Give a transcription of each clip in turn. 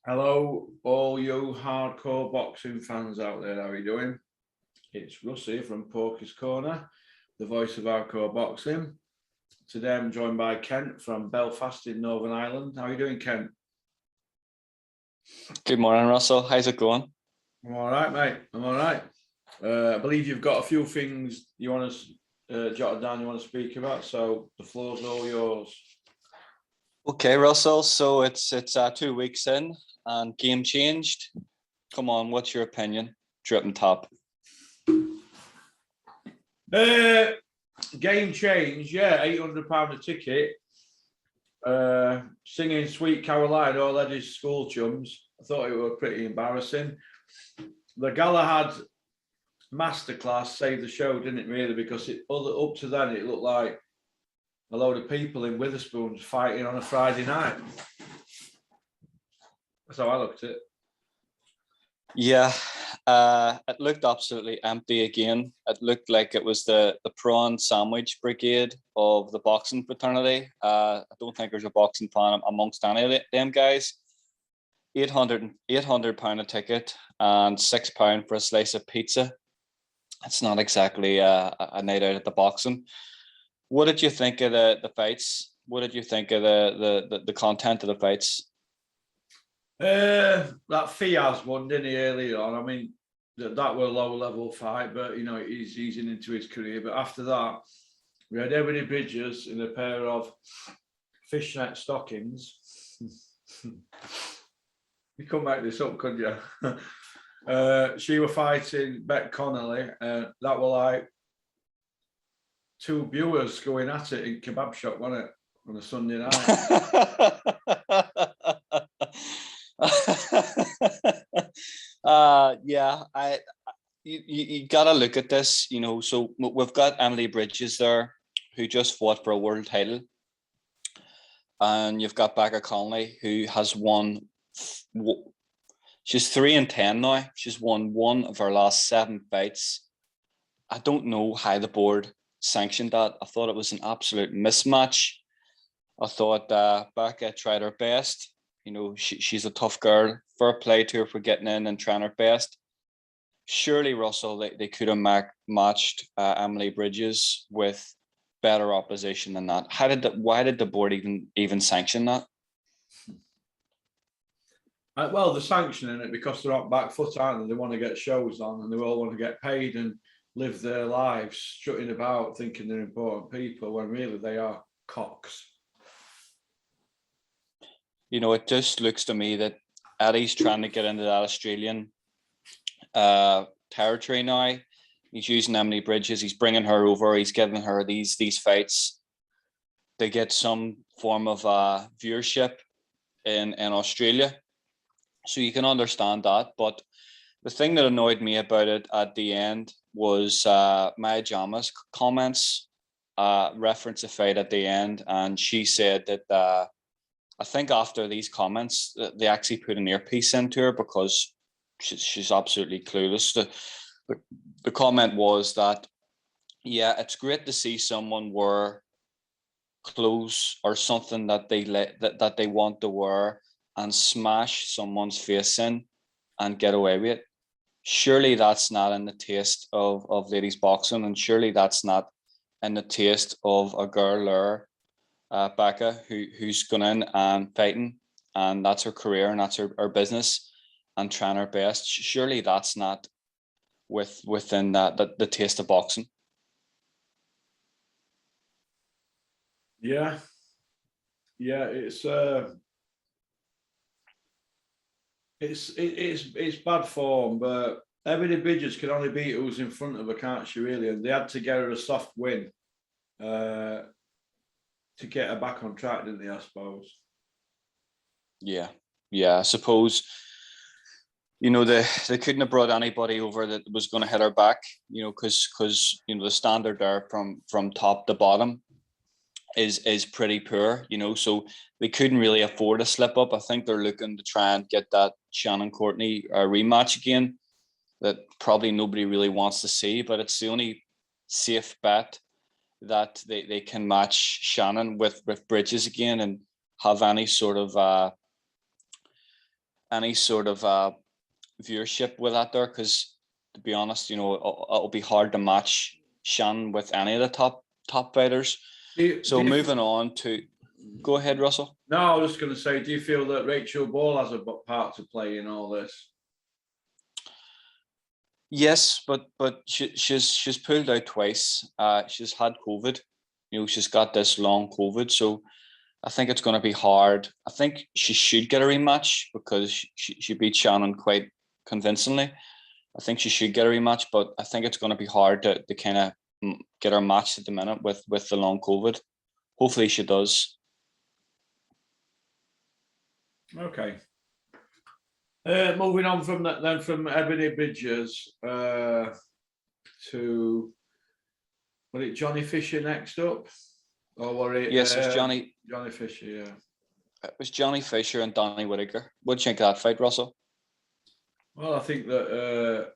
Hello, all you hardcore boxing fans out there. How are you doing? It's Russ here from Porky's Corner, the voice of hardcore boxing. Today I'm joined by Kent from Belfast in Northern Ireland. How are you doing, Kent? Good morning, Russell. How's it going? I'm all right, mate. I'm all right. I believe you've got a few things you want to jot down, you want to speak about, so the floor's all yours. Okay, Russell. So it's 2 weeks in and game changed. Come on, what's your opinion? Dripping top. Game change, yeah, £800 a ticket. Singing Sweet Caroline, all Eddie's school chums. I thought it was pretty embarrassing. The Galahad masterclass saved the show, didn't it, really? Because up to then, it looked like a load of people in Witherspoons fighting on a Friday night. That's how I looked at it. Yeah, it looked absolutely empty again. It looked like it was the prawn sandwich brigade of the boxing fraternity. I don't think there's a boxing fan amongst any of them guys. £800 a ticket and £6 for a slice of pizza. It's not exactly a night out at the boxing. What did you think of the fights? What did you think of the content of the fights? That Fiaz one, didn't he, earlier on? I mean, that were a low-level fight, but, you know, he's easing into his career. But after that, we had Ebony Bridges in a pair of fishnet stockings. You couldn't make this up, could you? She was fighting Beck Connolly. That were like two viewers going at it in kebab shop, wasn't it, on a Sunday night? Yeah, you gotta look at this, you know. So we've got Emily Bridges there, who just fought for a world title, and you've got Becca Conley, who has won. She's 3-10 now. She's won one of her last 7 fights. I don't know how the board sanctioned that. I thought it was an absolute mismatch. I thought Becca tried her best. You know, she's a tough girl. Fair play to her for getting in and trying her best. Surely, Russell, they could have matched Emily Bridges with better opposition than that. Why did the board even sanction that? Well, they're sanctioning it because they're on back foot, aren't they? They want to get shows on and they all want to get paid and live their lives strutting about thinking they're important people when really they are cocks. You know, it just looks to me that Eddie's trying to get into that Australian territory now. He's using Emily Bridges. He's bringing her over. He's giving her these fights to get some form of viewership in Australia. So you can understand that. But the thing that annoyed me about it at the end was Maya Jama's comments, reference a fight at the end. And she said that I think after these comments, they actually put an earpiece into her because she's absolutely clueless. The comment was that, yeah, it's great to see someone wear clothes or something that they want to wear and smash someone's face in and get away with it. Surely that's not in the taste of ladies boxing, and surely that's not in the taste of a girl or Becca who's going in and fighting, and that's her career and that's her business and trying her best. Surely that's not within the taste of boxing. Yeah, it's bad form, but Ebony Bridges can only beat who's in front of her, can't she, really? And they had to get her a soft win to get her back on track, didn't they, I suppose? Yeah, I suppose, you know, they couldn't have brought anybody over that was going to hit her back, you know, because you know the standard there from top to bottom is pretty poor, you know, so they couldn't really afford a slip up. I think they're looking to try and get that Shannon Courtney rematch again that probably nobody really wants to see, but it's the only safe bet that they can match Shannon with Bridges again and have any sort of any sort of viewership with that there, because to be honest, it'll be hard to match Shannon with any of the top fighters. So moving on to, go ahead, Russell. No, I was just going to say, do you feel that Rachel Ball has a part to play in all this? Yes, but she's pulled out twice. She's had COVID. She's got this long COVID, so I think it's going to be hard. I think she should get a rematch because she beat Shannon quite convincingly. I think she should get a rematch, but I think it's going to be hard to kind of get her matched at the minute with the long COVID. Hopefully she does. Okay. Moving on from that, then, from Ebony Bridges to, was it Johnny Fisher next up? Or were it? Yes, it's Johnny Fisher, yeah. It was Johnny Fisher and Danny Whitaker. What do you think of that fight, Russell? Well, I think that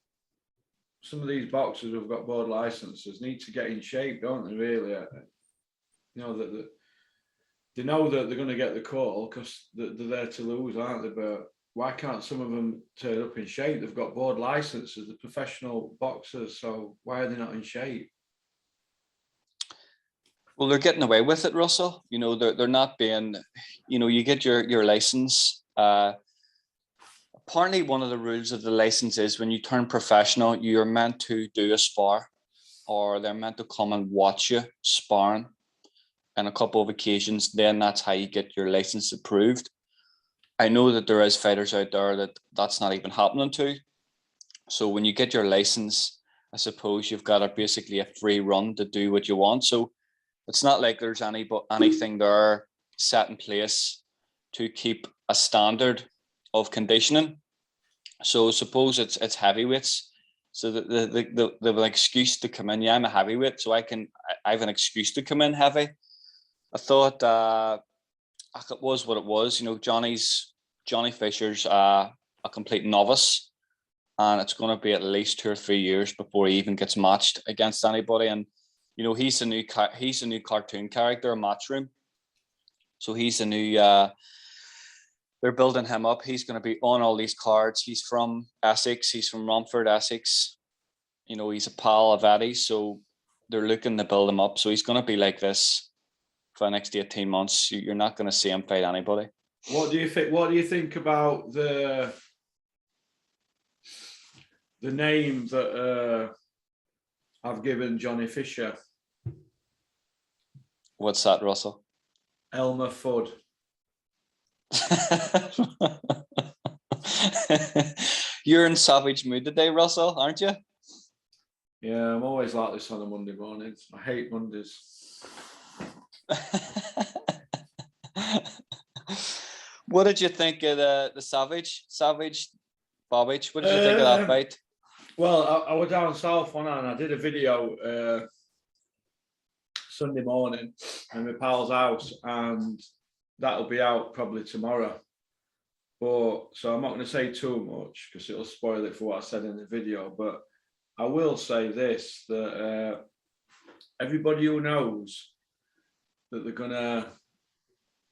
some of these boxers who've got board licenses need to get in shape, don't they, really? That they know that they're going to get the call because they're there to lose, aren't they? But why can't some of them turn up in shape? They've got board licenses, they're professional boxers, so why are they not in shape? Well, they're getting away with it, Russell. They're not being, you get your license. Apparently one of the rules of the license is when you turn professional, you're meant to do a spar, or they're meant to come and watch you sparring on a couple of occasions. Then that's how you get your license approved. I know that there is fighters out there that's not even happening to. So when you get your license, I suppose you've got basically a free run to do what you want. So it's not like there's anything there set in place to keep a standard of conditioning. So suppose it's heavyweights. So the an excuse to come in. Yeah, I'm a heavyweight, so I have an excuse to come in heavy. I thought it was what it was. Johnny Fisher's a complete novice, and it's going to be at least 2 or 3 years before he even gets matched against anybody. And he's a new cartoon character, a Matchroom. So he's a new. They're building him up. He's going to be on all these cards. He's from Essex. He's from Romford, Essex. He's a pal of Eddie's, so they're looking to build him up. So he's going to be like this for the next 18 months. You're not going to see him fight anybody. What do you think? What do you think about the name that I've given Johnny Fisher? What's that, Russell? Elmer Fudd. You're in savage mood today, Russell, aren't you? Yeah, I'm always like this on a Monday morning. I hate Mondays. What did you think of the Savage Bobbage? What did you think of that fight? Well, I was down south one and I did a video Sunday morning in my pal's house, and that'll be out probably tomorrow. So I'm not going to say too much because it'll spoil it for what I said in the video. But I will say this, that everybody who knows that they're going to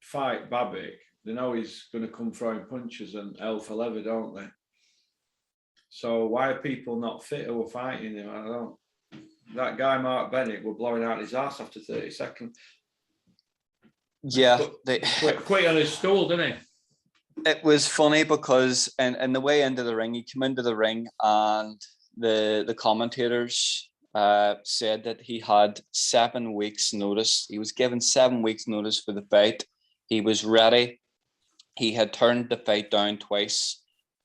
fight Babik, they know he's going to come throwing punches and hell for leather, don't they? So why are people not fit who are fighting him? I don't know. That guy, Mark Bennett, were blowing out his ass after 30 seconds. Yeah. Quit on his stool, didn't he? It was funny because in the way into the ring, he came into the ring and the commentators said that he had 7 weeks notice. He was given 7 weeks notice for the fight. He was ready. He had turned the fight down twice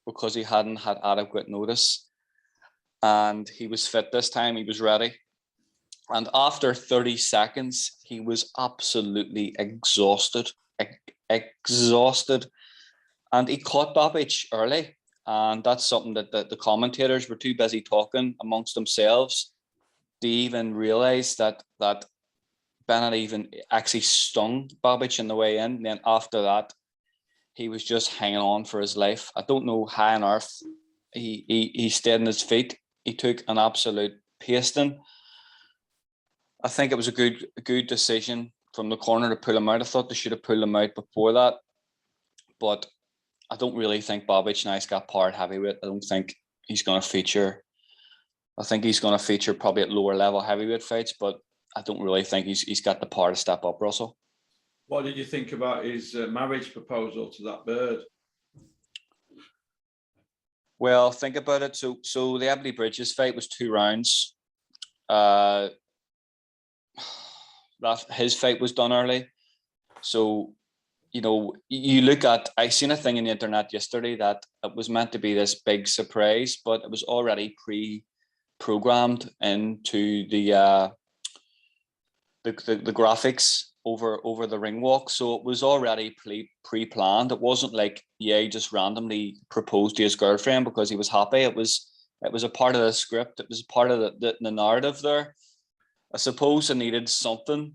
because he hadn't had adequate notice. And he was fit this time. He was ready. And after 30 seconds, he was absolutely exhausted. And he caught Babbage early. And that's something that the commentators were too busy talking amongst themselves to even realize that Bennett even actually stung Babbage in the way in. And then after that, he was just hanging on for his life. I don't know how on earth he stayed on his feet. He took an absolute pasting. I think it was a good decision from the corner to pull him out. I thought they should have pulled him out before that. But I don't really think Bobic now has got power at heavyweight. I don't think he's going to feature. I think he's going to feature probably at lower level heavyweight fights, but I don't really think he's got the power to step up, Russell. What did you think about his marriage proposal to that bird? Well, think about it. So the Ebony Bridges fight was 2 rounds. That his fight was done early. So, you know, you look at, I seen a thing on the internet yesterday that it was meant to be this big surprise, but it was already pre-programmed into the graphics over the ring walk. So it was already pre-planned. It wasn't like, yeah, he just randomly proposed to his girlfriend because he was happy. It was a part of the script. It was part of the narrative there. I suppose I needed something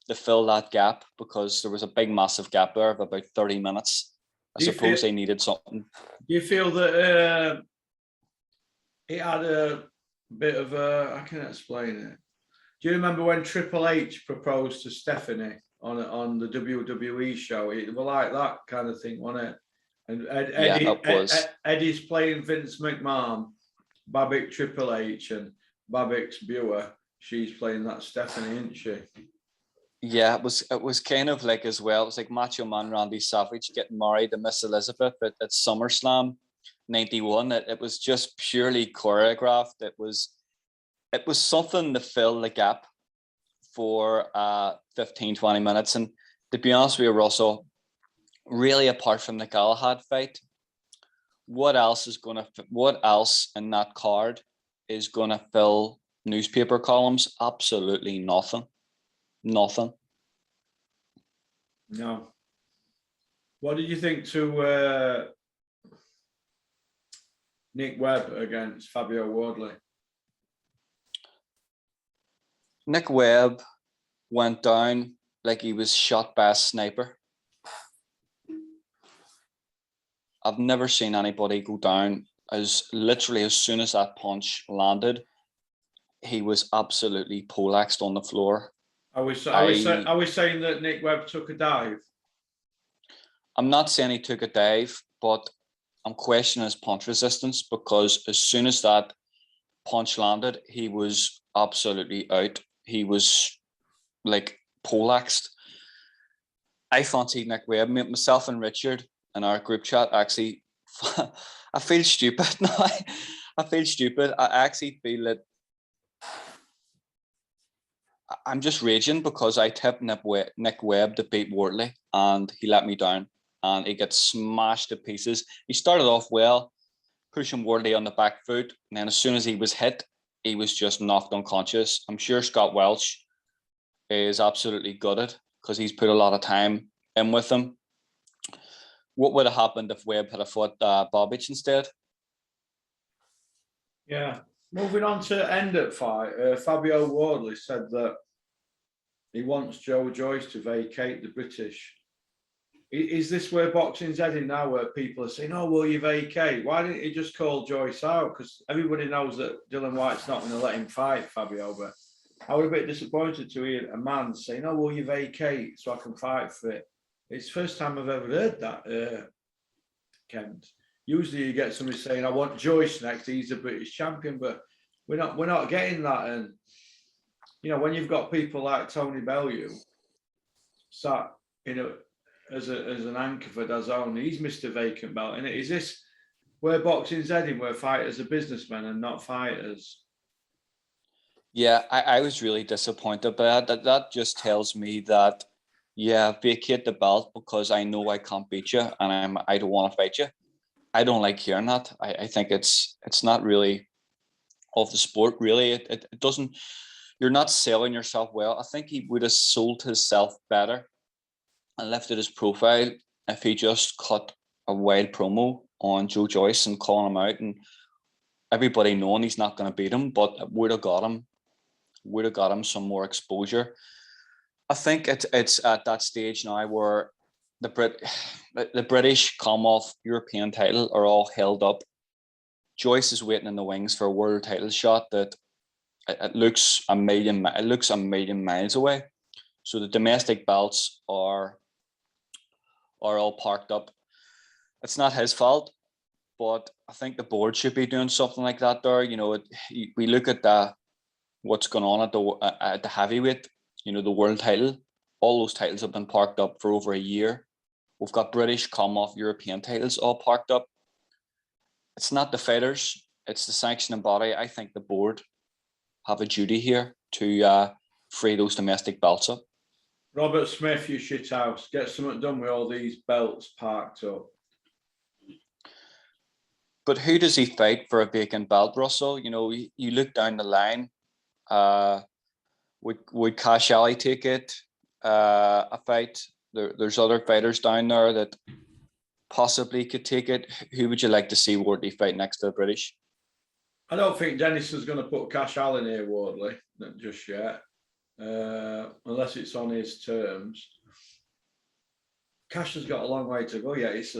to fill that gap because there was a big, massive gap there of about 30 minutes. I suppose they needed something. Do you feel that it had a bit of a, I can't explain it. Do you remember when Triple H proposed to Stephanie on the WWE show? It was like that kind of thing, wasn't it? And Eddie's playing Vince McMahon, Babbitt Triple H, and Babbitt's Buer. She's playing that Stephanie, isn't she? Yeah, it was kind of like as well. It was like Macho Man Randy Savage getting married to Miss Elizabeth at SummerSlam '91. It was just purely choreographed. It was something to fill the gap for 15, 20 minutes. And to be honest with you, Russell, really apart from the Galahad fight, what else in that card is gonna fill newspaper columns? Absolutely nothing. Nothing. No. What did you think to Nick Webb against Fabio Wardley? Nick Webb went down like he was shot by a sniper. I've never seen anybody go down as soon as that punch landed, he was absolutely poleaxed on the floor. Are we saying that Nick Webb took a dive? I'm not saying he took a dive, but I'm questioning his punch resistance because as soon as that punch landed, he was absolutely out. He was like poleaxed. I fancied Nick Webb. Myself and Richard in our group chat actually, I feel stupid now. I feel stupid. I actually feel that I'm just raging because I tipped Nick Webb to beat Wardley and he let me down and he gets smashed to pieces. He started off well, pushing Wardley on the back foot, and then as soon as he was hit, he was just knocked unconscious. I'm sure Scott Welch is absolutely gutted because he's put a lot of time in with him. What would have happened if Webb had fought Bobic instead? Yeah. Moving on to end at fight, Fabio Wardley said that he wants Joe Joyce to vacate the British. Is this where boxing's heading now, where people are saying, oh, will you vacate? Why didn't he just call Joyce out? Because everybody knows that Dylan White's not going to let him fight Fabio, but I was a bit disappointed to hear a man saying, oh, will you vacate so I can fight for it? It's the first time I've ever heard that, Kent. Usually you get somebody saying, I want Joyce next, he's a British champion, but we're not getting that. And, you know, when you've got people like Tony Bellew sat, you know, as an anchor for DAZN, he's Mr. Vacant Belt, isn't it? Is this where boxing's heading, where fighters are businessmen and not fighters? Yeah, I was really disappointed by that. That just tells me that, yeah, vacate the belt because I know I can't beat you and I don't want to fight you. I don't like hearing that. I think it's not really of the sport, really. It doesn't, you're not selling yourself well. I think he would have sold himself better and lifted his profile if he just cut a wild promo on Joe Joyce and calling him out and everybody knowing he's not going to beat him, but it would have got him some more exposure. I think it's at that stage now where the British Commonwealth European title are all held up. Joyce is waiting in the wings for a world title shot that it looks a million miles away. So the domestic belts are all parked up. it's not his fault, but I think the board should be doing something like that there. We look at what's going on at the heavyweight, the world title. All those titles have been parked up for over a year. We've got British, Commonwealth, European titles all parked up. It's not the fighters, it's the sanctioning body. I think the board have a duty here to free those domestic belts up. Robert Smith, you shit house. Get something done with all these belts parked up. But who does he fight for a vacant belt, Russell? You look down the line. Would Cash Alley take it? A fight? There's other fighters down there that possibly could take it. Who would you like to see Wardley fight next to the British? I don't think Dennis is going to put Cash Allen here, Wardley, not just yet, unless it's on his terms. Cash has got a long way to go yet. He's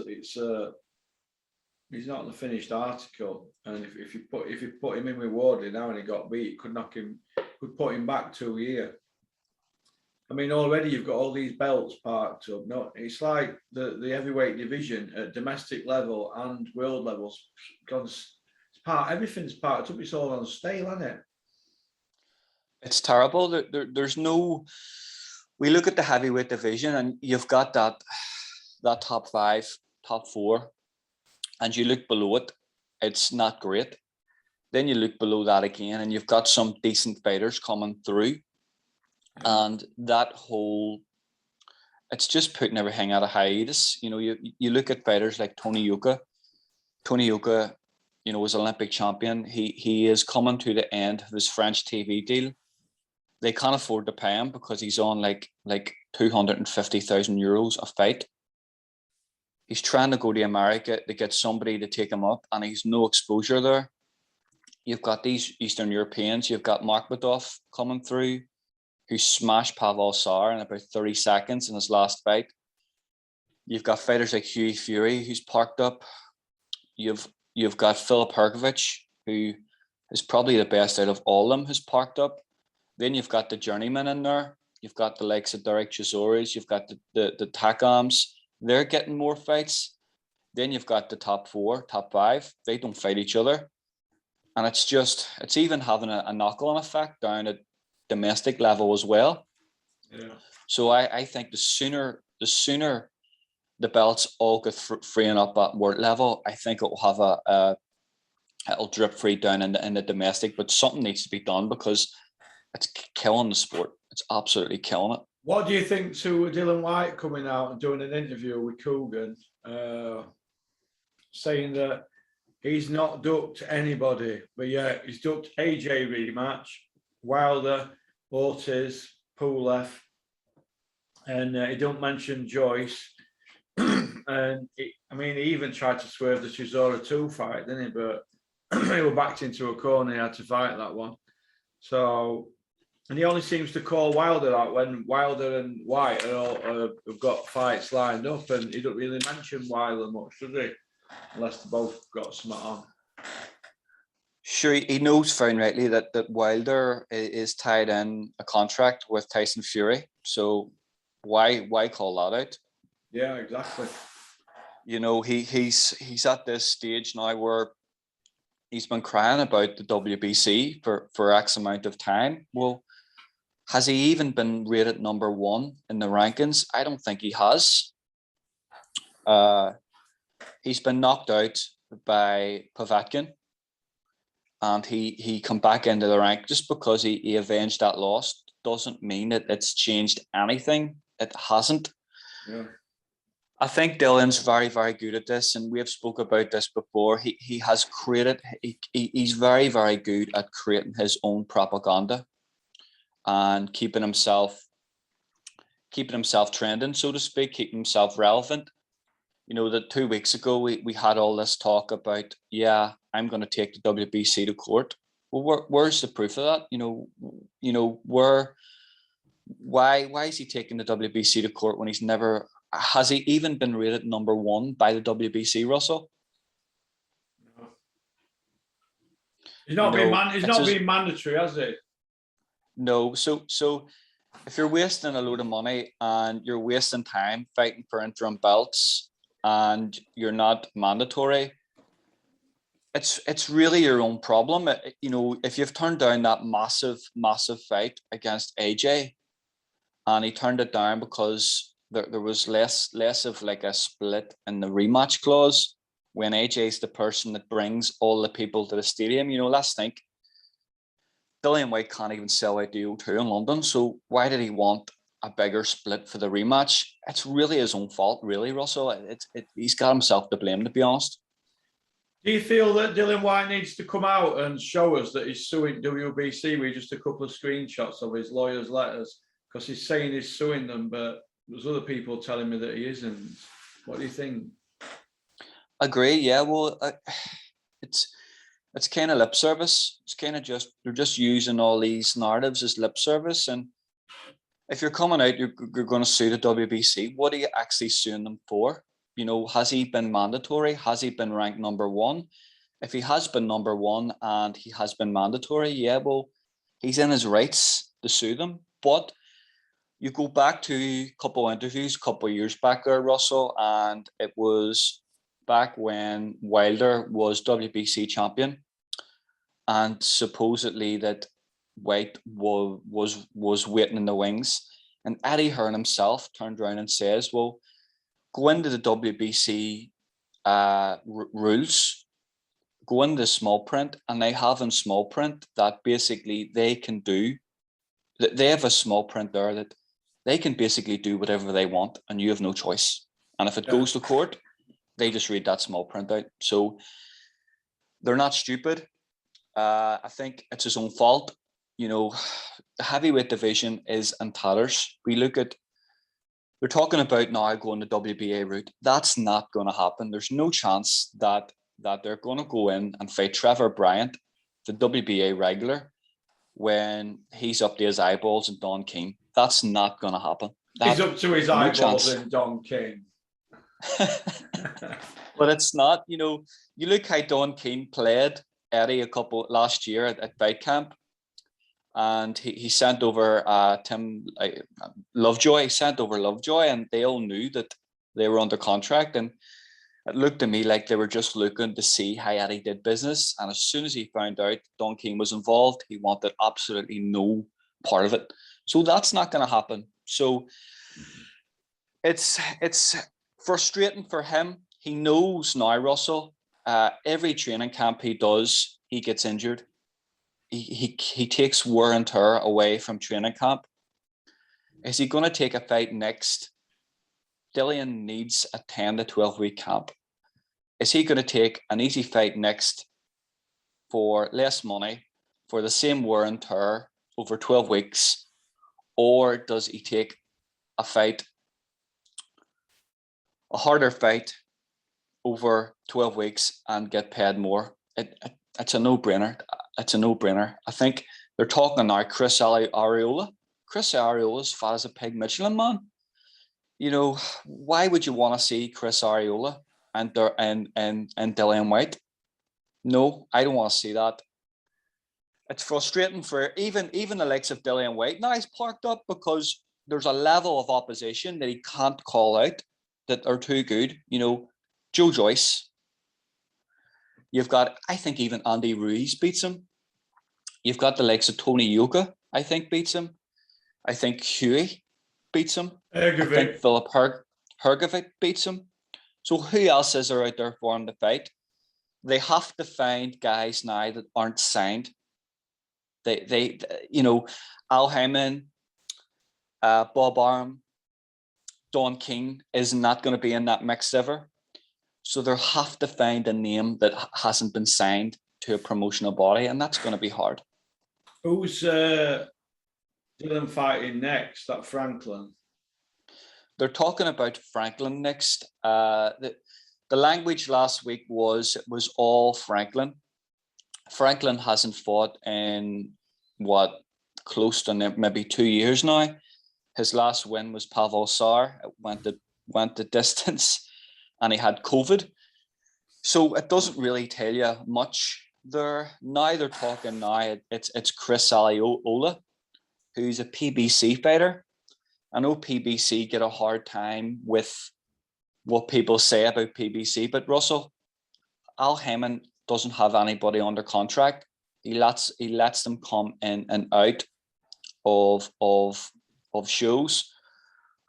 not the finished article, and if you put him in with Wardley now and he got beat, could put him back 2 years. I mean, already you've got all these belts parked up. No, it's like the heavyweight division at domestic level and world levels. Everything's parked up. It's all on stale, isn't it? It's terrible. There's no. We look at the heavyweight division, and you've got that top 5, top 4, and you look below it. It's not great. Then you look below that again, and you've got some decent fighters coming through. And that it's just putting everything at a hiatus. You look at fighters like Tony Yoka. Tony Yoka, was Olympic champion. He is coming to the end of his French TV deal. They can't afford to pay him because he's on like 250,000 euros a fight. He's trying to go to America to get somebody to take him up, and he's no exposure there. You've got these Eastern Europeans. You've got Markmadov coming through, who smashed Pavel Sar in about 30 seconds in his last fight. You've got fighters like Hughie Fury, who's parked up. You've got Filip Hrgovic, who is probably the best out of all of them, who's parked up. Then you've got the journeyman in there. You've got the likes of Derek Chisores. You've got the Takams. They're getting more fights. Then you've got the top 4, top 5. They don't fight each other. And it's even having a knock-on effect down at domestic level as well. Yeah. So I think the sooner the belts all get freeing up at world level, I think it will have it'll drip free down in the domestic. But something needs to be done because it's killing the sport. It's absolutely killing it. What do you think to Dylan White coming out and doing an interview with Coogan, saying that he's not ducked anybody, but yeah, he's ducked AJ rematch, Wilder, Ortiz, Pulev, and he don't mention Joyce. And he even tried to swerve the Chisora 2 fight, didn't he? But he was backed into a corner. He had to fight that one. So, and he only seems to call Wilder out when Wilder and White have got fights lined up, and he don't really mention Wilder much, does he? Unless they both got something on. Sure, he knows very rightly that Wilder is tied in a contract with Tyson Fury. So why call that out? Yeah, exactly. He's at this stage now where he's been crying about the WBC for X amount of time. Well, has he even been rated number 1 in the rankings? I don't think he has. He's been knocked out by Povetkin, and he come back into the rank. Just because he avenged that loss doesn't mean that it's changed anything. It hasn't. Yeah. I think Dylan's very, very good at this, and we have spoke about this before. He has created. He's very, very good at creating his own propaganda and keeping himself trending, so to speak, keeping himself relevant. That 2 weeks ago we had all this talk about, yeah, I'm going to take the WBC to court. Well, where's the proof of that? Why is he taking the WBC to court when he's never? Has he even been rated number 1 by the WBC, Russell? No. He's not been mandatory, has he? No. So if you're wasting a load of money and you're wasting time fighting for interim belts, and you're not mandatory, it's really your own problem. You know, if you've turned down that massive fight against AJ, and he turned it down because there was less of like a split in the rematch clause, when AJ's the person that brings all the people to the stadium. You know, let's think, Dillian White can't even sell out the O2 in London, so why did he want a bigger split for the rematch? It's really his own fault, really, Russell. He's got himself to blame, to be honest. Do you feel that Dillian White needs to come out and show us that he's suing WBC with just a couple of screenshots of his lawyer's letters? Because he's saying he's suing them, but there's other people telling me that he isn't. What do you think? Agree, yeah. Well, it's kind of lip service. It's kind of just, they're just using all these narratives as lip service. And if you're coming out, you're going to sue the WBC. What are you actually suing them for? You know, has he been mandatory? Has he been ranked number one? If he has been number one and he has been mandatory, yeah, well, he's in his rights to sue them. But you go back to a couple of interviews, a couple of years back there, Russell, and it was back when Wilder was WBC champion, and supposedly that White was waiting in the wings, and Eddie Hearn himself turned around and says, well, go into the WBC rules, go into small print, and they have in small print that basically they can do, that they have a small print there that they can basically do whatever they want and you have no choice. And if it goes to court, they just read that small print out. So they're not stupid. I think it's his own fault. You know, the heavyweight division is in tatters. We look at, they're talking about now going the WBA route. That's not going to happen. There's no chance that they're going to go in and fight Trevor Bryant, the WBA regular, when he's up to his eyeballs in Don King. That's not going to happen. He's up to his eyeballs in Don King. But it's not, you know, you look how Don King played Eddie last year at fightcamp, and he sent over Tim Lovejoy. He sent over Lovejoy, and they all knew that they were under contract, and it looked to me like they were just looking to see how Eddie did business. And as soon as he found out Don King was involved, he wanted absolutely no part of it. So that's not going to happen. So it's frustrating for him. He knows now, Russell, every training camp he does, he gets injured. He takes wear and tear away from training camp. Is he going to take a fight next? Dillian needs a 10 to 12 week camp. Is he going to take an easy fight next for less money, for the same wear and tear over 12 weeks? Or does he take a fight, a harder fight over 12 weeks and get paid more? It's a no-brainer. It's a no-brainer. I think they're talking now Chris Arreola. Chris Areola's fat as a pig Michelin man. You know, why would you want to see Chris Arreola and Dillian White? No, I don't want to see that. It's frustrating for even the likes of Dillian White. Now he's parked up because there's a level of opposition that he can't call out that are too good. You know, Joe Joyce. You've got, I think even Andy Ruiz beats him. You've got the likes of Tony Yoka, I think beats him. I think Huey beats him. I think Philip Hrgovic beats him. So who else is there out there for him to fight? They have to find guys now that aren't signed. They you know, Al Haymon, Bob Arum, Don King is not going to be in that mix ever. So they'll have to find a name that hasn't been signed to a promotional body, and that's going to be hard. Who's Dillian fighting next? That Franklin? They're talking about Franklin next. The language last week was all Franklin. Franklin hasn't fought in close to maybe 2 years now. His last win was Pavel Sar. It went the distance, and he had COVID. So it doesn't really tell you much there. Now they're talking now. It's Chris Arreola, who's a PBC fighter. I know PBC get a hard time with what people say about PBC. But Russell, Al Heyman doesn't have anybody under contract. He lets them come in and out of shows.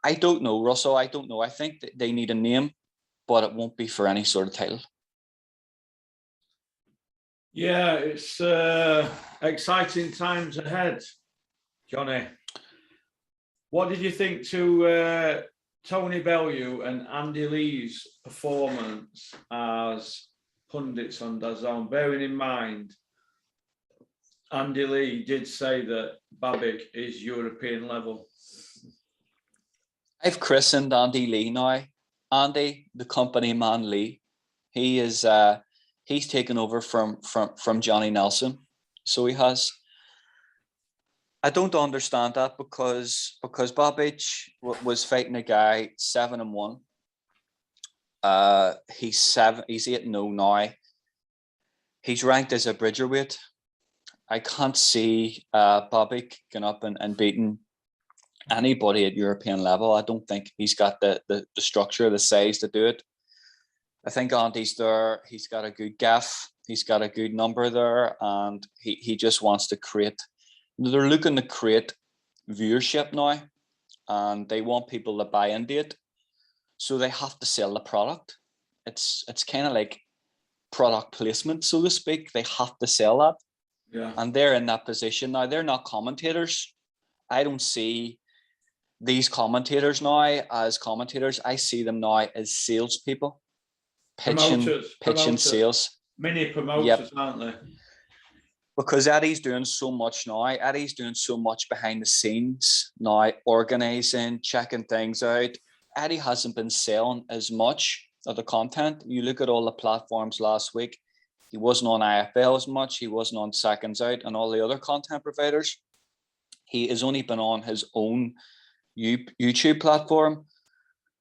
I don't know, Russell. I don't know. I think that they need a name, but it won't be for any sort of title. Yeah, it's exciting times ahead, Johnny. What did you think to Tony Bellew and Andy Lee's performance as pundits on DAZN? Bearing in mind, Andy Lee did say that Babic is European level. I've christened Andy Lee now. Andy, the company man Lee. He is he's taken over from Johnny Nelson. So he has. I don't understand that because Babic was fighting a guy 7-1. He's 8-0 now. He's ranked as a bridgerweight. I can't see Babic going up and beating anybody at European level. I don't think he's got the structure, the size to do it. I think Andy's there. He's got a good gaff. He's got a good number there, and he just wants to create. They're looking to create viewership now, and they want people to buy into it. So they have to sell the product. It's kind of like product placement, so to speak. They have to sell that. Yeah. And they're in that position now. They're not commentators. I don't see these commentators now as commentators. I see them now as salespeople, pitching sales. Mini promoters, yep. Aren't they? Because Eddie's doing so much now. Eddie's doing so much behind the scenes now, organising, checking things out. Eddie hasn't been selling as much of the content. You look at all the platforms last week. He wasn't on IFL as much. He wasn't on Seconds Out and all the other content providers. He has only been on his own YouTube platform.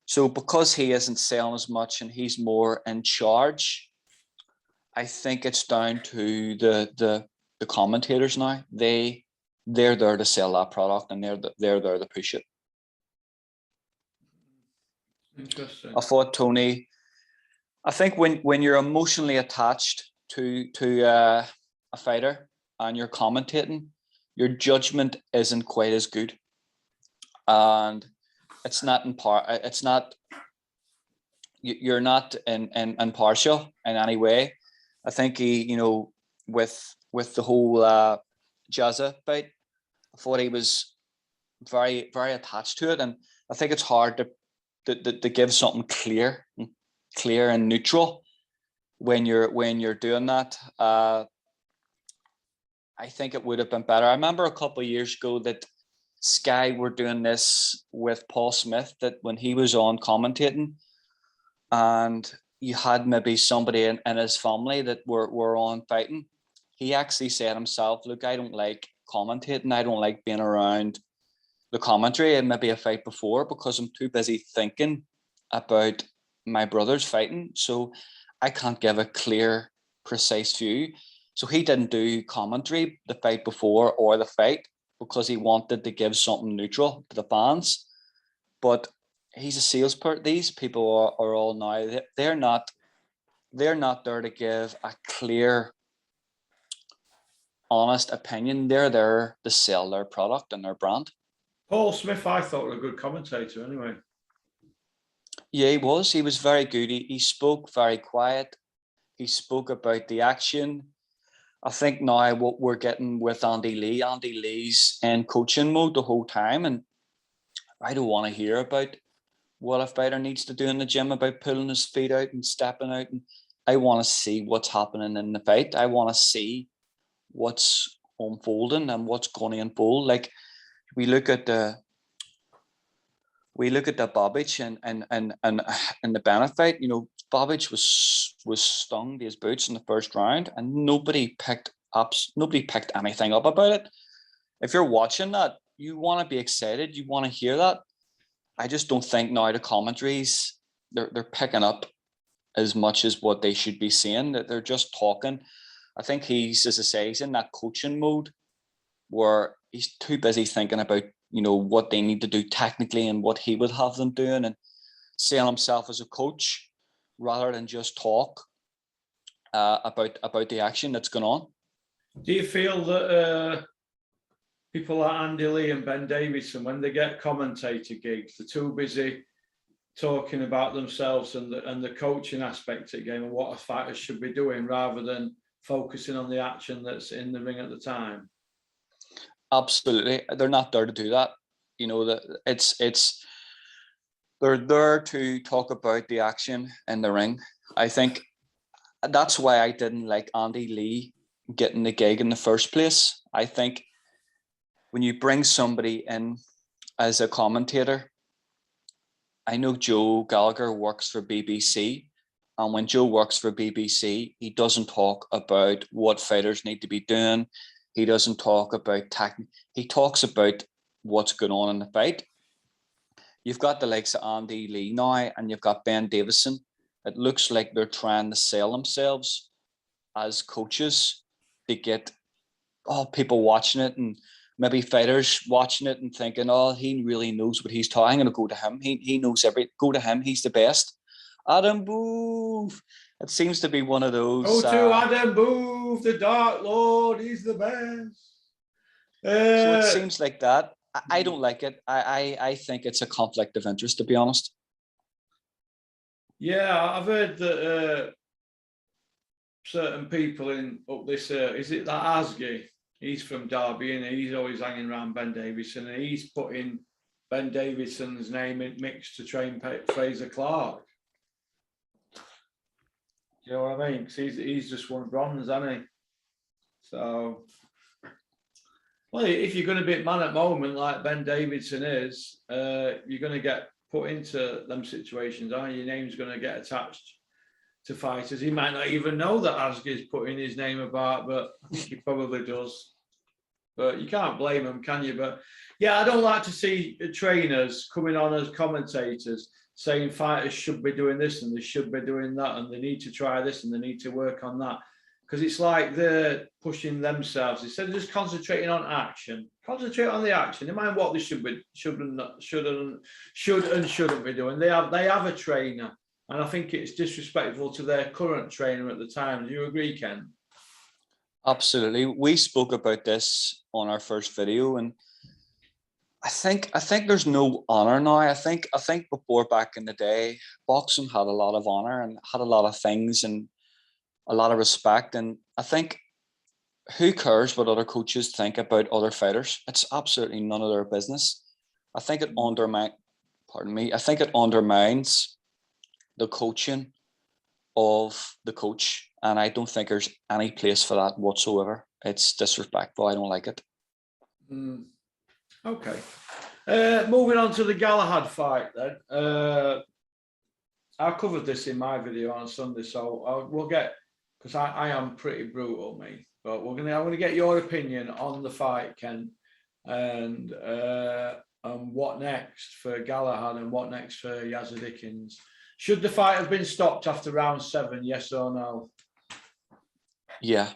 So because he isn't selling as much and he's more in charge, I think it's down to the commentators now. They're there to sell that product, and they're there to push it. Interesting. I thought Tony. I think when you're emotionally attached to a fighter and you're commentating, your judgment isn't quite as good, and it's not It's not. You're not impartial in any way. I think he, with the whole Jazza fight, I thought he was very, very attached to it, and I think it's hard to give something clear and neutral when you're doing that. I think it would have been better. I remember a couple of years ago that Sky were doing this with Paul Smith, that when he was on commentating, and you had maybe somebody in his family that were on fighting, he actually said himself, look, I don't like commentating. I don't like being around the commentary and maybe a fight before because I'm too busy thinking about my brothers fighting. So I can't give a clear, precise view. So he didn't do commentary the fight before or the fight because he wanted to give something neutral to the fans. But he's a salesperson. These people are all now, they're not there to give a clear, honest opinion. They're there to sell their product and their brand. Paul Smith, I thought, was a good commentator anyway. Yeah, he was. He was very good. He spoke very quiet. He spoke about the action. I think now what we're getting with Andy Lee's in coaching mode the whole time. And I don't want to hear about what a fighter needs to do in the gym about pulling his feet out and stepping out. And I want to see what's happening in the fight. I want to see what's unfolding and what's going to unfold. Like we look at the Babic and the benefit. Babic was stung to his boots in the first round, and nobody picked anything up about it. If you're watching that, you want to be excited. You want to hear that. I just don't think now the commentaries they're picking up as much as what they should be saying. That they're just talking. I think he's, as I say, he's in that coaching mode where he's too busy thinking about what they need to do technically and what he would have them doing. And sell himself as a coach rather than just talk about the action that's going on. Do you feel that people like Andy Lee and Ben Davidson, when they get commentator gigs, they're too busy talking about themselves and the coaching aspect of the game and what a fighter should be doing rather than focusing on the action that's in the ring at the time? Absolutely, they're not there to do that. You know, that they're there to talk about the action in the ring. I think that's why I didn't like Andy Lee getting the gig in the first place. I think when you bring somebody in as a commentator, I know Joe Gallagher works for BBC, and when Joe works for BBC, he doesn't talk about what fighters need to be doing. He doesn't talk about tactics. He talks about what's going on in the fight. You've got the likes of Andy Lee now, and you've got Ben Davison. It looks like they're trying to sell themselves as coaches to get people watching it, and maybe fighters watching it and thinking, oh, he really knows what he's talking. I'm going to go to him. He knows everything. Go to him. He's the best. Adam Booth. It seems to be one of those. Go to Adam Booth, the Dark Lord. He's the best. So it seems like that. I don't like it. I think it's a conflict of interest, to be honest. Yeah, I've heard that certain people in up this, is it that Asgie? He's from Derby and he's always hanging around Ben Davison, and he's putting Ben Davison's name in mix to train Fraser Clark. Do you know what I mean? Because he's just won bronze, hasn't he? So, well, if you're going to be man at moment like Ben Davidson is, you're going to get put into them situations, aren't you? Your name's going to get attached to fighters. He might not even know that Asgie's putting his name about, but I think he probably does. But you can't blame him, can you? But yeah, I don't like to see trainers coming on as commentators saying fighters should be doing this and they should be doing that and they need to try this and they need to work on that. Because it's like they're pushing themselves. Instead of just concentrating on action, concentrate on the action. They mind what they should and shouldn't be doing. They have a trainer. And I think it's disrespectful to their current trainer at the time. Do you agree, Ken? Absolutely. We spoke about this on our first video, and I think there's no honor now. I think before, back in the day, boxing had a lot of honor and had a lot of things and a lot of respect. And I think, who cares what other coaches think about other fighters? It's absolutely none of their business. I think it undermines the coaching of the coach, and I don't think there's any place for that whatsoever. It's disrespectful. I don't like it. Okay. Moving on to the Galahad fight then. I covered this in my video on Sunday, so we'll get, because I am pretty brutal, me. But I'm going to get your opinion on the fight, Ken, and what next for Galahad and what next for Yazza Dickens. Should the fight have been stopped after round 7? Yes or no? Yeah.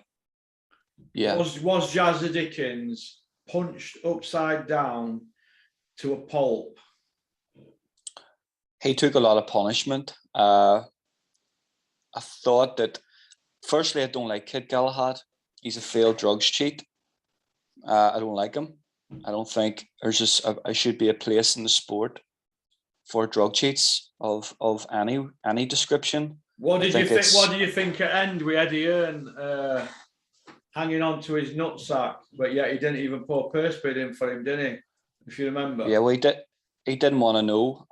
Was Yazza Dickens punched upside down to a pulp? He took a lot of punishment. I thought that, firstly, I don't like Kid Galahad. He's a failed drugs cheat. I don't like him. I don't think there's I should be a place in the sport for drug cheats of any description. What did you think? What do you think at end with Eddie Earn hanging on to his nutsack, but yet he didn't even pour purse bid in for him, did he? If you remember. Yeah, well, he did. He didn't want to know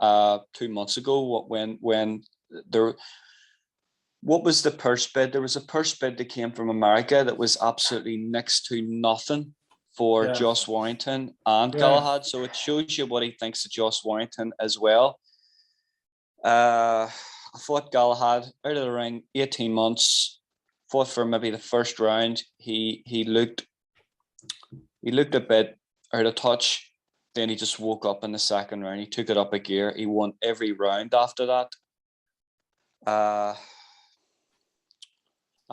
2 months ago when there. What was the purse bid? There was a purse bid that came from America that was absolutely next to nothing for Josh Warrington and Galahad. So it shows you what he thinks of Josh Warrington as well. I fought Galahad out of the ring, 18 months, fought for maybe the first round. He looked a bit out of touch. Then he just woke up in the second round. He took it up a gear. He won every round after that. I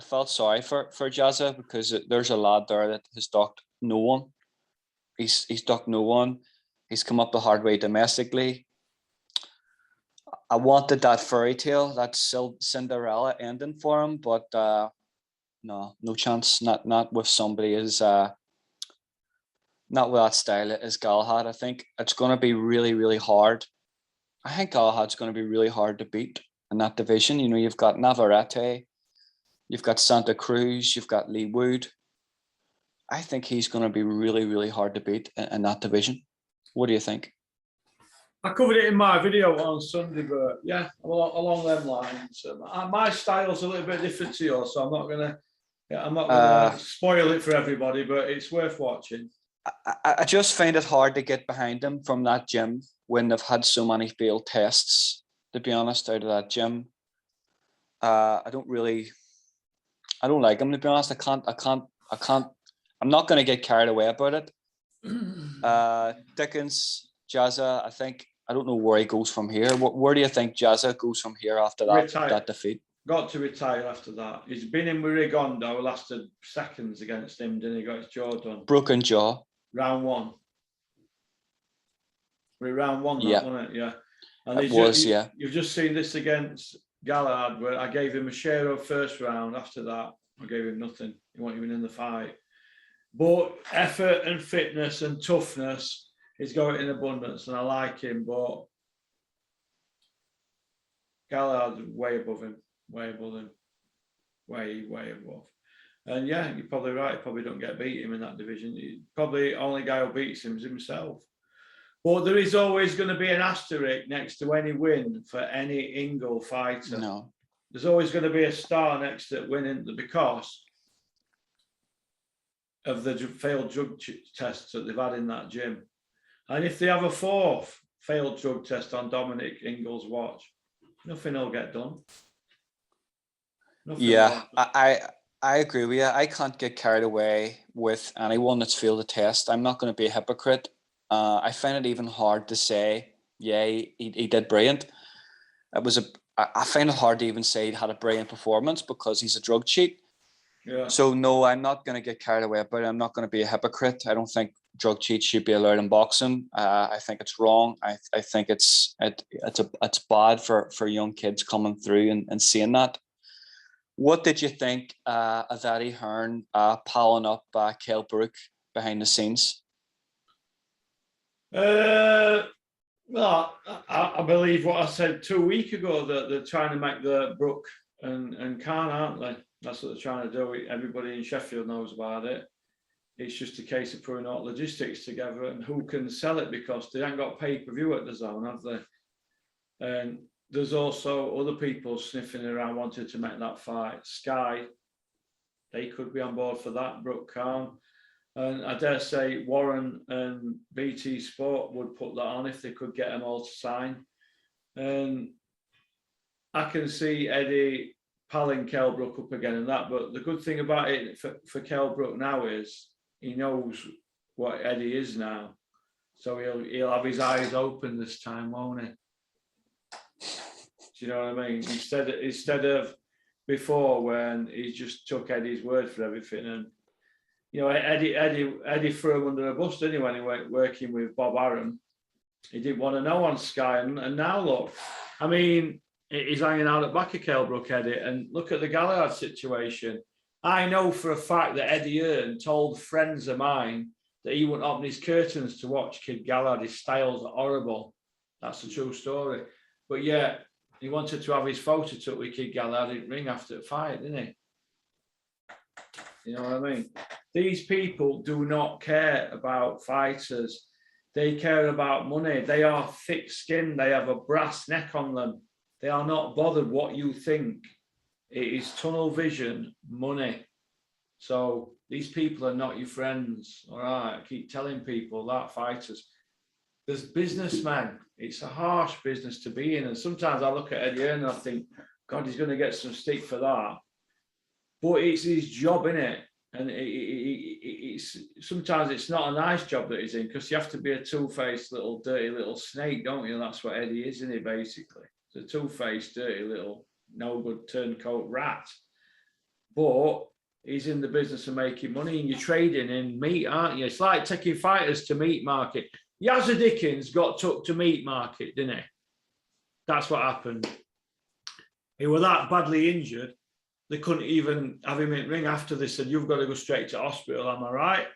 felt sorry for Yazza because there's a lad there that has ducked no one. He's ducked no one. He's come up the hard way domestically. I wanted that fairy tale, that Cinderella ending for him, but no chance. Not with somebody as not with that style as Galahad. I think it's going to be really, really hard. I think Galahad's going to be really hard to beat in that division. You know, you've got Navarrete, you've got Santa Cruz, you've got Lee Wood. I think he's going to be really, really hard to beat in that division. What do you think? I covered it in my video on Sunday, but yeah, along them lines. My style's a little bit different to yours, so I'm not gonna spoil it for everybody, but it's worth watching. I just find it hard to get behind him from that gym when they've had so many failed tests, to be honest, out of that gym. I don't like him, to be honest. I'm not going to get carried away about it. Dickens, Jazza, I don't know where he goes from here. Where do you think Jazza goes from here after that defeat? Got to retire after that. He's been in with Rigondo, lasted seconds against him, didn't he? Got his jaw done. Broken jaw. Round one. Round one, yeah. Wasn't it? Yeah. And it was, yeah. You've just seen this against Galahad, where I gave him a share of first round. After that, I gave him nothing. He wasn't even in the fight. But effort and fitness and toughness, he's got it in abundance, and I like him. But Galahad's way above him. Way above him. Way above. And yeah, you're probably right. He probably don't get beat him in that division. Probably only guy who beats him is himself. But there is always going to be an asterisk next to any win for any Ingle fighter. No. There's always going to be a star next to winning because of the failed drug tests that they've had in that gym. And if they have a fourth failed drug test on Dominic Ingle's watch, nothing will get done. Yeah, I agree with you. I can't get carried away with anyone that's failed a test. I'm not going to be a hypocrite. I find it even hard to say, yeah, he did brilliant. I find it hard to even say he had a brilliant performance because he's a drug cheat. Yeah. So no, I'm not going to get carried away about it. I'm not going to be a hypocrite. I don't think drug cheats should be allowed in boxing. I think it's wrong. I think it's bad for young kids coming through and seeing that. What did you think of Eddie Hearn palling up Kell Brook behind the scenes? Well, I believe what I said 2 weeks ago, that they're trying to make the Brook and Khan, aren't they? That's what they're trying to do. Everybody in Sheffield knows about it. It's just a case of putting all logistics together and who can sell it, because they haven't got pay-per-view at the Zone, have they? And there's also other people sniffing around wanting to make that fight. Sky, they could be on board for that, Brook Khan. And I dare say Warren and BT Sport would put that on if they could get them all to sign. And I can see Eddie palling Kell Brook up again and that. But the good thing about it for Kell Brook now is he knows what Eddie is now. So he'll have his eyes open this time, won't he? Do you know what I mean? Instead of before, when he just took Eddie's word for everything. And you know, Eddie threw him under a bus, didn't he, when he went working with Bob Arum? He didn't want to know on Sky, and now look, I mean, he's hanging out at back of Kell Brook, Eddie, and look at the Galahad situation. I know for a fact that Eddie Hearn told friends of mine that he wouldn't open his curtains to watch Kid Galahad. His style's horrible. That's a true story. But yeah, he wanted to have his photo took with Kid Galahad in the ring after the fight, didn't he? You know what I mean? These people do not care about fighters. They care about money. They are thick-skinned. They have a brass neck on them. They are not bothered what you think. It is tunnel vision, money. So these people are not your friends. All right, I keep telling people that, fighters. There's businessmen. It's a harsh business to be in. And sometimes I look at Eddie Hearn and I think, God, he's going to get some stick for that. But it's his job, innit? And it's sometimes it's not a nice job that he's in, because you have to be a two-faced little dirty little snake, don't you? And that's what Eddie is, isn't he, basically? It's a two-faced dirty little no good turncoat rat. But he's in the business of making money, and you're trading in meat, aren't you? It's like taking fighters to meat market. Yazza Dickens got took to meat market, didn't he? That's what happened. He was that badly injured, they couldn't even have him in ring after. They said, "You've got to go straight to hospital." Am I right?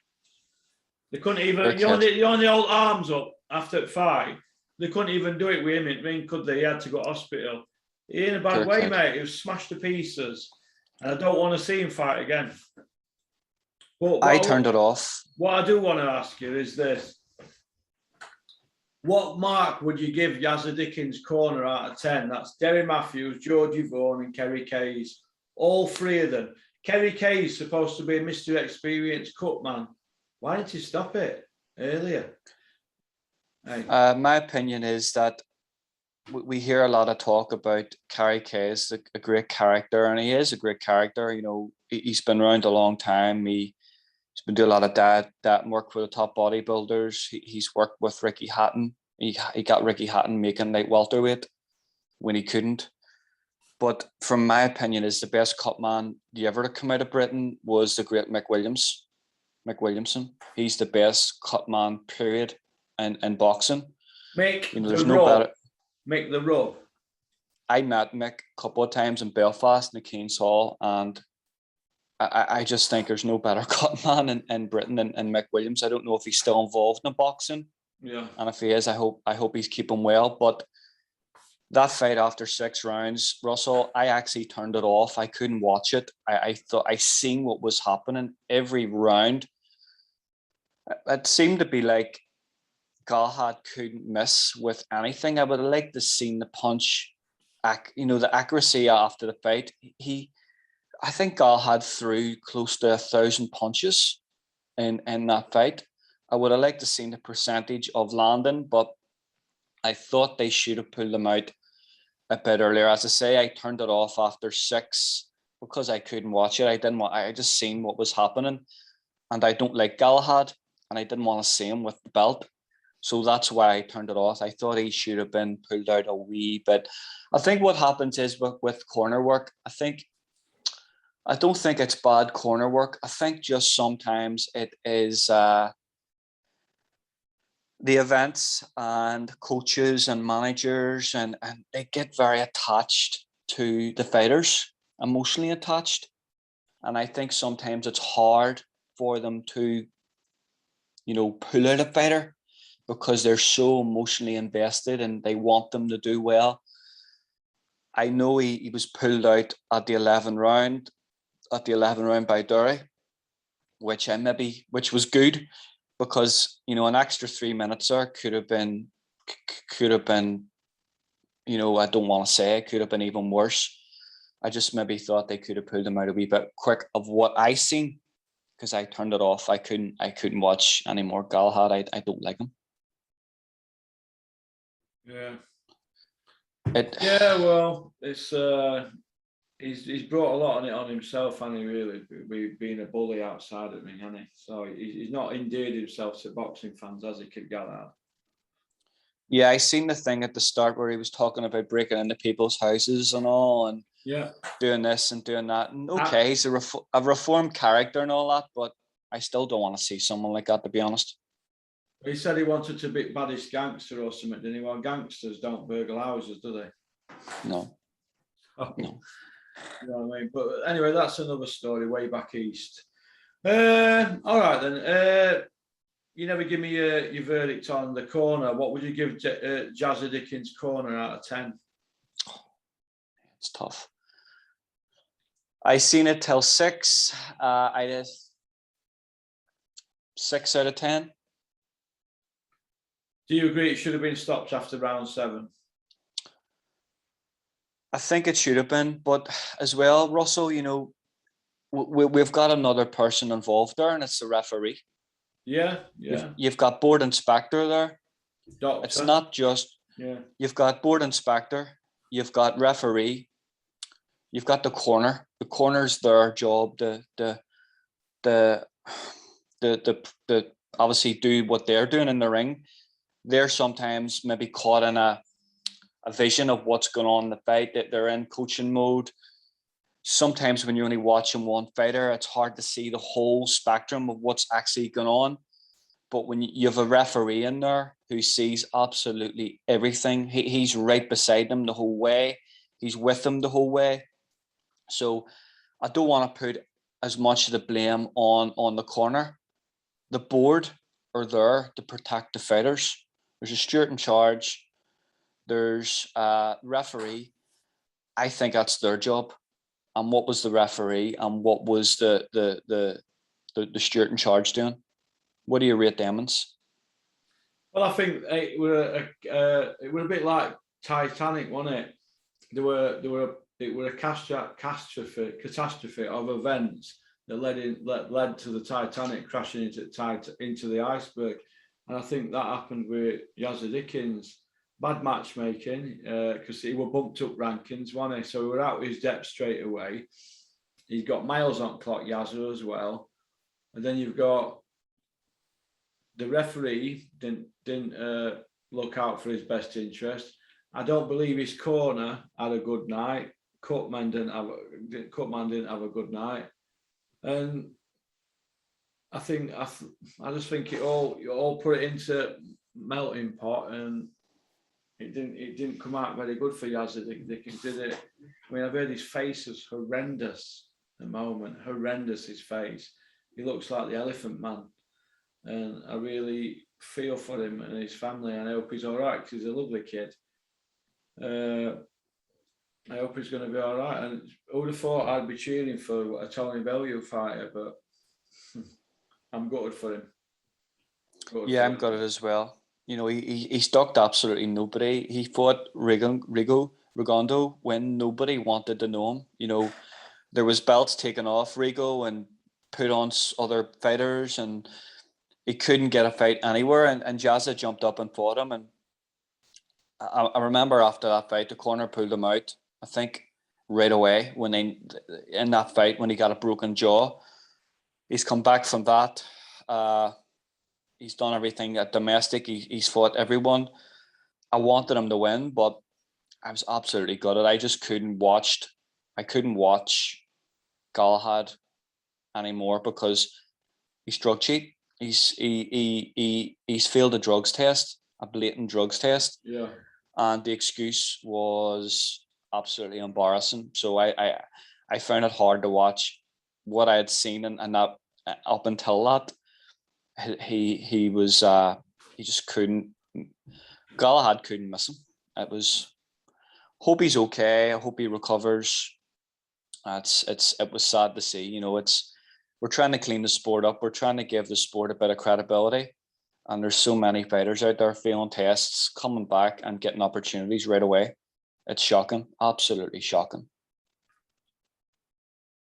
They couldn't even, you only hold arms up after the fight. They couldn't even do it with him in ring, could they? He had to go to hospital. He in a bad way, mate. He was smashed to pieces. And I don't want to see him fight again. But I turned it off. What I do want to ask you is this. What mark would you give Yazza Dickens' corner out of 10? That's Derry Matthews, Georgie Vaughan and Kerry Kays. All three of them. Kerry Kays supposed to be a Mr. Experienced cut man. Why didn't you stop it earlier? Hey. My opinion is that we hear a lot of talk about Kerry Kays, a great character, and he is a great character. You know, he's been around a long time. He's been doing a lot of diet work with the top bodybuilders. He's worked with Ricky Hatton. He got Ricky Hatton making light welterweight when he couldn't. But from my opinion, is the best cut man ever to come out of Britain was the great Mick Williamson. He's the best cut man, period, in boxing. Mick, you know, there's no better. Mick the Rub. I met Mick a couple of times in Belfast in the Keen's Hall, and I just think there's no better cut man in Britain than Mick Williams. I don't know if he's still involved in boxing. Yeah. And if he is, I hope he's keeping well. But that fight after 6 rounds, Russell, I actually turned it off. I couldn't watch it. I thought I seen what was happening every round. It seemed to be like Galahad couldn't miss with anything. I would have liked to seen the punch, the accuracy after the fight. I think Galahad threw close to 1,000 punches in that fight. I would have liked to seen the percentage of landing, but I thought they should have pulled them out a bit earlier. As I say, I turned it off after 6 because I couldn't watch it. I just seen what was happening, and I don't like Galahad, and I didn't want to see him with the belt. So that's why I turned it off. I thought he should have been pulled out a wee bit. I think what happens is with corner work, I don't think it's bad corner work. I think just sometimes it is the events and coaches and managers and they get very attached to the fighters, emotionally attached. And I think sometimes it's hard for them to, pull out a fighter because they're so emotionally invested and they want them to do well. I know he was pulled out at the 11th round by Derry, which was good because, an extra 3 minutes there could have been, I don't want to say it could have been even worse. I just maybe thought they could have pulled him out a wee bit quick of what I seen because I turned it off. I couldn't watch any more Galahad. I don't like him. Yeah. Well, it's he's brought a lot on himself, hasn't he, really, being a bully outside of me, hasn't he? So he's not endeared himself to boxing fans, has he, Kid Galahad? Yeah, I seen the thing at the start where he was talking about breaking into people's houses and all, and doing this and doing that. And okay, he's a reformed character and all that, but I still don't want to see someone like that, to be honest. He said he wanted to be baddest gangster or something, didn't he? Well, gangsters don't burgle houses, do they? No. No. You know what I mean? But anyway, that's another story way back east. All right, then. You never give me your verdict on the corner. What would you give Yazza Dickens' corner out of 10? It's tough. I seen it till 6. I did 6 out of 10. Do you agree it should have been stopped after round 7? I think it should have been, but as well, Russell, we've got another person involved there, and it's the referee. Yeah. You've got board inspector there. Doctor. It's not just. Yeah. You've got board inspector. You've got referee. You've got the corner. The corner's their job to obviously do what they're doing in the ring. They're sometimes maybe caught in a vision of what's going on in the fight, that they're in coaching mode. Sometimes when you're only watching one fighter, it's hard to see the whole spectrum of what's actually going on. But when you have a referee in there who sees absolutely everything, he's right beside them the whole way. He's with them the whole way. So I don't want to put as much of the blame on the corner. The board are there to protect the fighters. There's a steward in charge. There's a referee. I think that's their job. And what was the referee and what was the steward in charge doing? What do you rate them as? Well, I think it were a bit like Titanic, wasn't it? It were a catastrophe of events that led to the Titanic crashing into the iceberg, and I think that happened with Yazza Dickens. Bad matchmaking, because he were bumped up rankings, wasn't he? So he were out of his depth straight away. He's got miles on clock, Yazza, as well, and then you've got the referee didn't look out for his best interest. I don't believe his corner had a good night. Cutman didn't have a good night, and I just think you all put it into melting pot, and it didn't come out very good for Yazza Dickens, did it? I mean, I've heard his face is horrendous at the moment. Horrendous, his face. He looks like the Elephant Man, and I really feel for him and his family. And I hope he's all right, because he's a lovely kid. I hope he's going to be all right. And I would have thought I'd be cheering for a Tony Bellew fighter, but I'm gutted for him. I'm gutted as well. You know, he stuck absolutely nobody. He fought Rigondo when nobody wanted to know him. You know, there was belts taken off Rigo and put on other fighters, and he couldn't get a fight anywhere. And Yazza jumped up and fought him. And I remember after that fight, the corner pulled him out, I think, right away in that fight when he got a broken jaw. He's come back from that. He's done everything at domestic. He's fought everyone. I wanted him to win, but I was absolutely gutted. I just couldn't watch Galahad anymore because he's drug cheat. He's failed a drugs test, a blatant drugs test. Yeah. And the excuse was absolutely embarrassing. So I found it hard to watch what I had seen and that up until that. He just couldn't. Galahad couldn't miss him. It was. Hope he's okay. I hope he recovers. It was sad to see. You know, we're trying to clean the sport up. We're trying to give the sport a bit of credibility, and there's so many fighters out there failing tests, coming back and getting opportunities right away. It's shocking, absolutely shocking.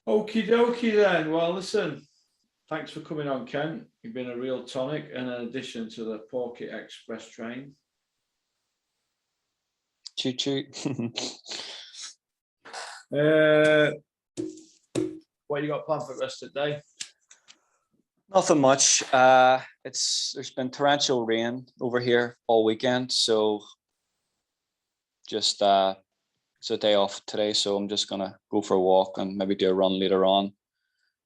Okie dokie then. Well, listen. Thanks for coming on, Ken. You've been a real tonic and an addition to the Porky Express train. Choo choo. What you got planned for the rest of the day? Nothing much. There's been torrential rain over here all weekend, so just it's a day off today. So I'm just gonna go for a walk and maybe do a run later on.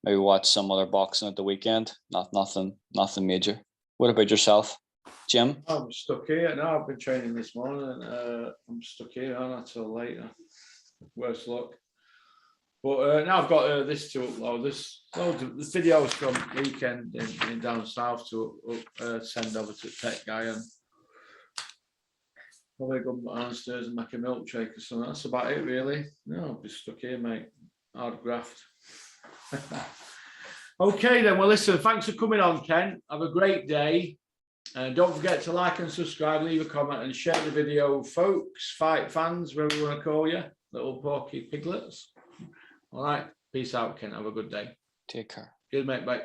Maybe watch some other boxing at the weekend. Nothing major. What about yourself, Jim? I'm stuck here. No, I've been training this morning. I'm stuck here, aren't I, till later. Worse luck. But now I've got this to upload. There's loads of the videos from weekend in down south to send over to the tech guy, and probably go downstairs and make a milkshake or something. That's about it, really. No, I'll be stuck here, mate. Hard graft. Okay then, well listen, thanks for coming on, Ken. Have a great day, and don't forget to like and subscribe, leave a comment and share the video, folks, fight fans, whatever you want to call you, little porky piglets. All right, peace out, Ken. Have a good day. Take care. Cheers, mate. Bye.